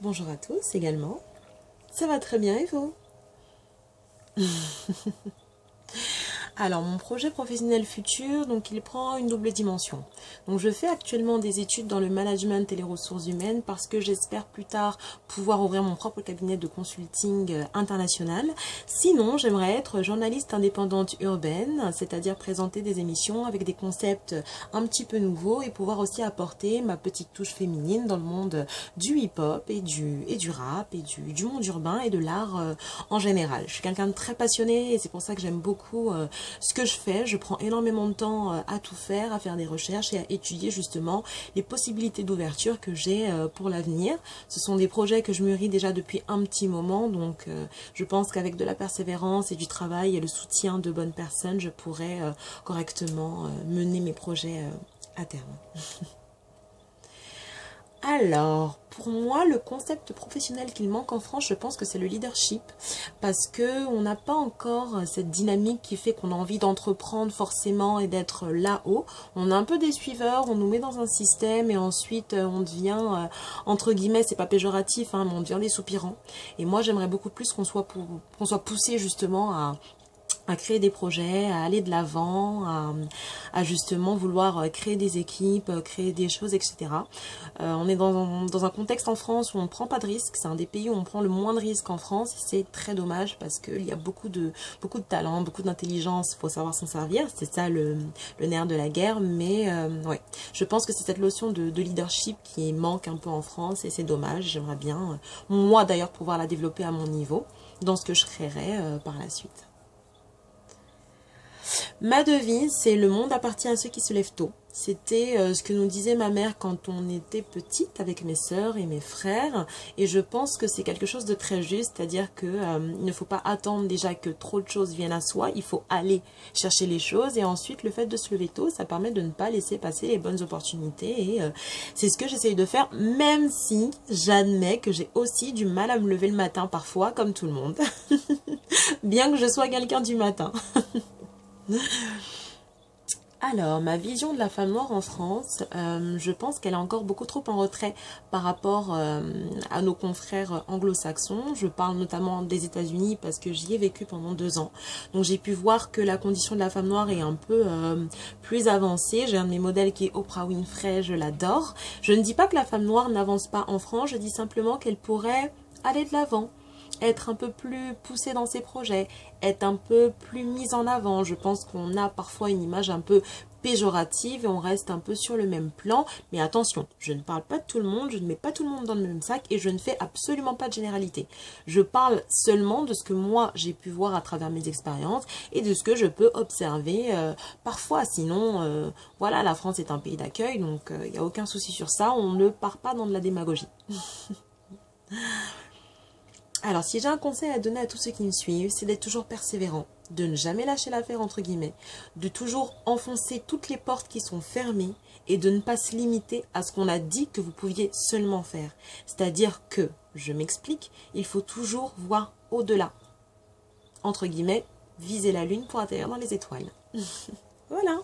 Bonjour à tous également. Ça va très bien et vous? Alors, mon projet professionnel futur, donc il prend une double dimension. Donc, je fais actuellement des études dans le management et les ressources humaines parce que j'espère plus tard pouvoir ouvrir mon propre cabinet de consulting international. Sinon, j'aimerais être journaliste indépendante urbaine, c'est-à-dire présenter des émissions avec des concepts un petit peu nouveaux et pouvoir aussi apporter ma petite touche féminine dans le monde du hip-hop et du rap et du monde urbain et de l'art en général. Je suis quelqu'un de très passionné et c'est pour ça que j'aime beaucoup ce que je fais. Je prends énormément de temps à tout faire, à faire des recherches et à étudier justement les possibilités d'ouverture que j'ai pour l'avenir. Ce sont des projets que je mûris déjà depuis un petit moment, donc je pense qu'avec de la persévérance et du travail et le soutien de bonnes personnes, je pourrai correctement mener mes projets à terme. Alors, pour moi, le concept professionnel qu'il manque en France, je pense que c'est le leadership, parce que on n'a pas encore cette dynamique qui fait qu'on a envie d'entreprendre forcément et d'être là-haut. On est un peu des suiveurs, on nous met dans un système et ensuite on devient, entre guillemets, c'est pas péjoratif, hein, mais on devient des soupirants. Et moi, j'aimerais beaucoup plus qu'on soit poussé justement à créer des projets, à aller de l'avant, à justement vouloir créer des équipes, créer des choses, etc. On est dans un contexte en France où on ne prend pas de risques. C'est un des pays où on prend le moins de risques en France. C'est très dommage parce qu'il y a beaucoup de talent, beaucoup d'intelligence. Il faut savoir s'en servir. C'est ça le nerf de la guerre. Mais ouais, je pense que c'est cette notion de leadership qui manque un peu en France et c'est dommage. J'aimerais bien, moi d'ailleurs, pouvoir la développer à mon niveau dans ce que je créerai par la suite. Ma devise, c'est le monde appartient à ceux qui se lèvent tôt. C'était ce que nous disait ma mère quand on était petite avec mes sœurs et mes frères. Et je pense que c'est quelque chose de très juste, c'est-à-dire que il ne faut pas attendre déjà que trop de choses viennent à soi. Il faut aller chercher les choses. Et ensuite, le fait de se lever tôt, ça permet de ne pas laisser passer les bonnes opportunités. Et c'est ce que j'essaye de faire, même si j'admets que j'ai aussi du mal à me lever le matin parfois, comme tout le monde. Bien que je sois quelqu'un du matin. Alors, ma vision de la femme noire en France, je pense qu'elle est encore beaucoup trop en retrait par rapport à nos confrères anglo-saxons. Je parle notamment des États-Unis parce que j'y ai vécu pendant 2 ans. Donc j'ai pu voir que la condition de la femme noire est un peu plus avancée. J'ai un de mes modèles qui est Oprah Winfrey, je l'adore. Je ne dis pas que la femme noire n'avance pas en France, je dis simplement qu'elle pourrait aller de l'avant, être un peu plus poussée dans ses projets, être un peu plus mise en avant. Je pense qu'on a parfois une image un peu péjorative et on reste un peu sur le même plan. Mais attention, je ne parle pas de tout le monde, je ne mets pas tout le monde dans le même sac et je ne fais absolument pas de généralité. Je parle seulement de ce que moi j'ai pu voir à travers mes expériences et de ce que je peux observer parfois. Sinon, voilà, la France est un pays d'accueil, donc il n'y a aucun souci sur ça. On ne part pas dans de la démagogie. Alors, si j'ai un conseil à donner à tous ceux qui me suivent, c'est d'être toujours persévérant, de ne jamais lâcher l'affaire entre guillemets, de toujours enfoncer toutes les portes qui sont fermées et de ne pas se limiter à ce qu'on a dit que vous pouviez seulement faire. C'est-à-dire que, je m'explique, il faut toujours voir au-delà. Entre guillemets, viser la lune pour atterrir dans les étoiles. Voilà.